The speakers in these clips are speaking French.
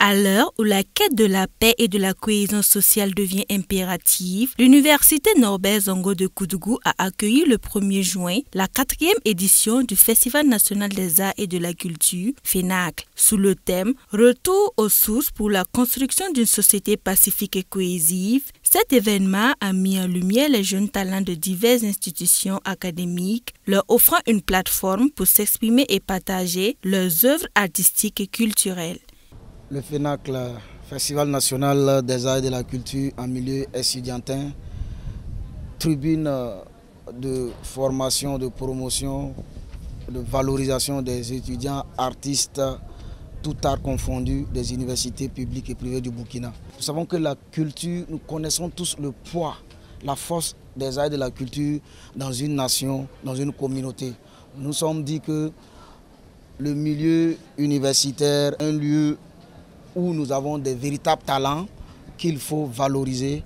À l'heure où la quête de la paix et de la cohésion sociale devient impérative, l'Université Norbert Zongo de Koudougou a accueilli le 1er juin la 4e édition du Festival national des arts et de la culture, FENACL, sous le thème « Retour aux sources pour la construction d'une société pacifique et cohésive ». Cet événement a mis en lumière les jeunes talents de diverses institutions académiques, leur offrant une plateforme pour s'exprimer et partager leurs œuvres artistiques et culturelles. Le FENACL, Festival national des arts et de la culture en milieu estudiantin, tribune de formation, de promotion, de valorisation des étudiants, artistes, tout art confondu des universités publiques et privées du Burkina. Nous savons que la culture, nous connaissons tous le poids, la force des arts et de la culture dans une nation, dans une communauté. Nous nous sommes dit que le milieu universitaire, un lieu où nous avons des véritables talents qu'il faut valoriser,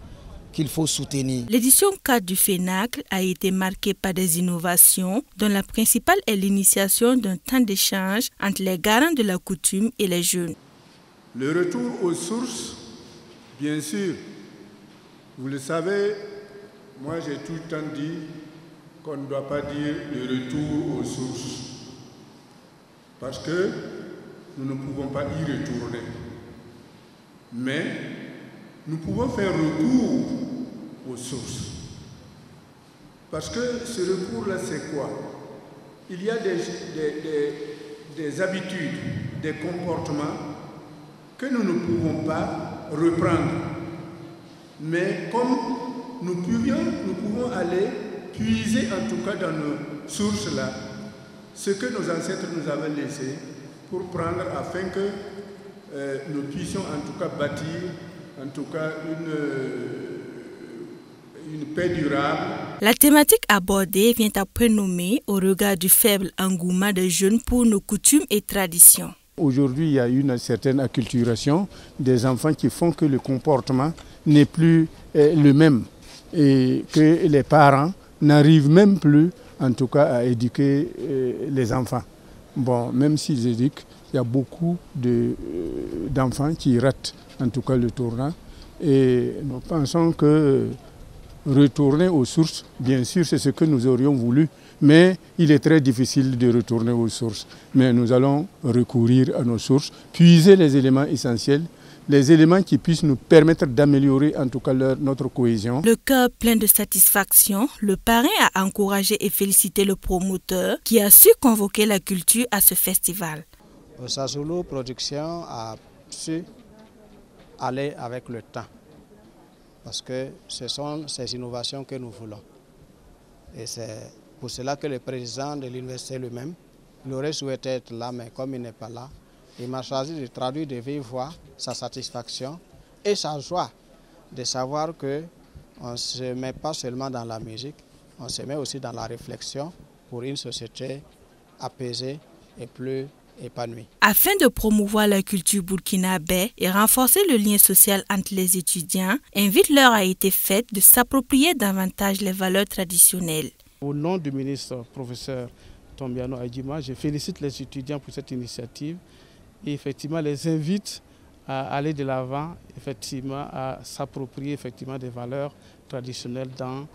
qu'il faut soutenir. L'édition 4 du FENACL a été marquée par des innovations, dont la principale est l'initiation d'un temps d'échange entre les garants de la coutume et les jeunes. Le retour aux sources, bien sûr, vous le savez, moi j'ai tout le temps dit qu'on ne doit pas dire le retour aux sources, parce que nous ne pouvons pas y retourner. Mais nous pouvons faire recours aux sources. Parce que ce recours-là, c'est quoi? Il y a des habitudes, des comportements que nous ne pouvons pas reprendre. Mais comme nous pouvons aller puiser en tout cas dans nos sources-là, ce que nos ancêtres nous avaient laissé pour prendre afin que nous puissions en tout cas bâtir en tout cas une paix durable. La thématique abordée vient à prénommer au regard du faible engouement des jeunes pour nos coutumes et traditions. Aujourd'hui, il y a une certaine acculturation des enfants qui font que le comportement n'est plus le même et que les parents n'arrivent même plus en tout cas à éduquer les enfants. Bon, même s'ils éduquent, il y a beaucoup d'enfants qui ratent en tout cas le tournant. Et nous pensons que retourner aux sources, bien sûr, c'est ce que nous aurions voulu, mais il est très difficile de retourner aux sources. Mais nous allons recourir à nos sources, puiser les éléments essentiels, les éléments qui puissent nous permettre d'améliorer en tout cas notre cohésion. Le cœur plein de satisfaction, le parrain a encouragé et félicité le promoteur qui a su convoquer la culture à ce festival. Osasulu Production a su aller avec le temps parce que ce sont ces innovations que nous voulons. Et c'est pour cela que le président de l'université lui-même, il aurait souhaité être là, mais comme il n'est pas là, il m'a choisi de traduire de vive voix sa satisfaction et sa joie de savoir qu'on ne se met pas seulement dans la musique, on se met aussi dans la réflexion pour une société apaisée et plus épanouie. Afin de promouvoir la culture burkinabé et renforcer le lien social entre les étudiants, invite leur a été faite de s'approprier davantage les valeurs traditionnelles. Au nom du ministre professeur Tombiano Adjima, je félicite les étudiants pour cette initiative et effectivement les invite à aller de l'avant, effectivement à s'approprier effectivement des valeurs traditionnelles dans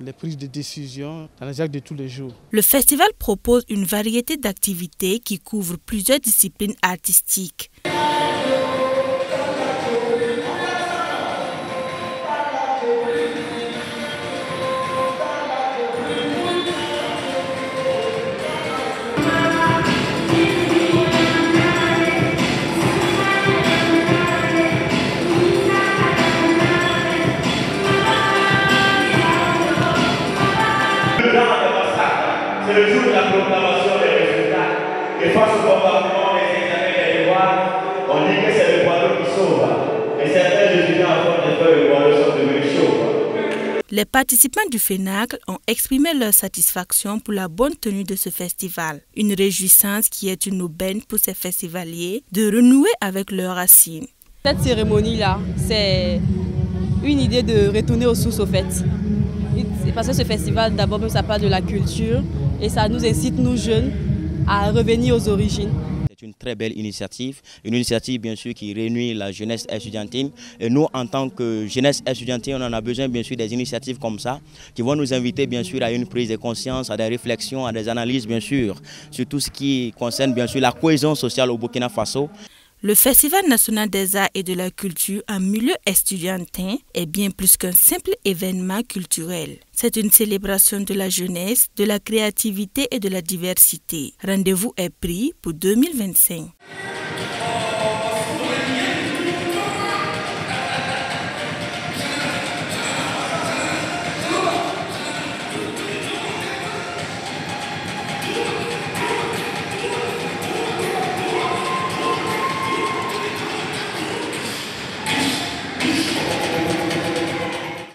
les prises de décision, dans les actes de tous les jours. Le festival propose une variété d'activités qui couvrent plusieurs disciplines artistiques. C'est le jour de la proclamation des résultats. Et face au bombardement des examens des devoirs, on dit que c'est le poireau qui sauve. Et certains étudiants à force de faire le poireau sont devenus chauds. Les participants du FENACL ont exprimé leur satisfaction pour la bonne tenue de ce festival. Une réjouissance qui est une aubaine pour ces festivaliers de renouer avec leurs racines. Cette cérémonie-là, c'est une idée de retourner aux sources au fait. Parce que ce festival, d'abord, ça parle de la culture et ça nous incite, nous jeunes, à revenir aux origines. C'est une très belle initiative. Une initiative bien sûr qui réunit la jeunesse estudiantine. Et nous, en tant que jeunesse estudiantine, on en a besoin bien sûr des initiatives comme ça qui vont nous inviter bien sûr à une prise de conscience, à des réflexions, à des analyses bien sûr sur tout ce qui concerne bien sûr la cohésion sociale au Burkina Faso. Le Festival national des arts et de la culture en milieu estudiantin est bien plus qu'un simple événement culturel. C'est une célébration de la jeunesse, de la créativité et de la diversité. Rendez-vous est pris pour 2025.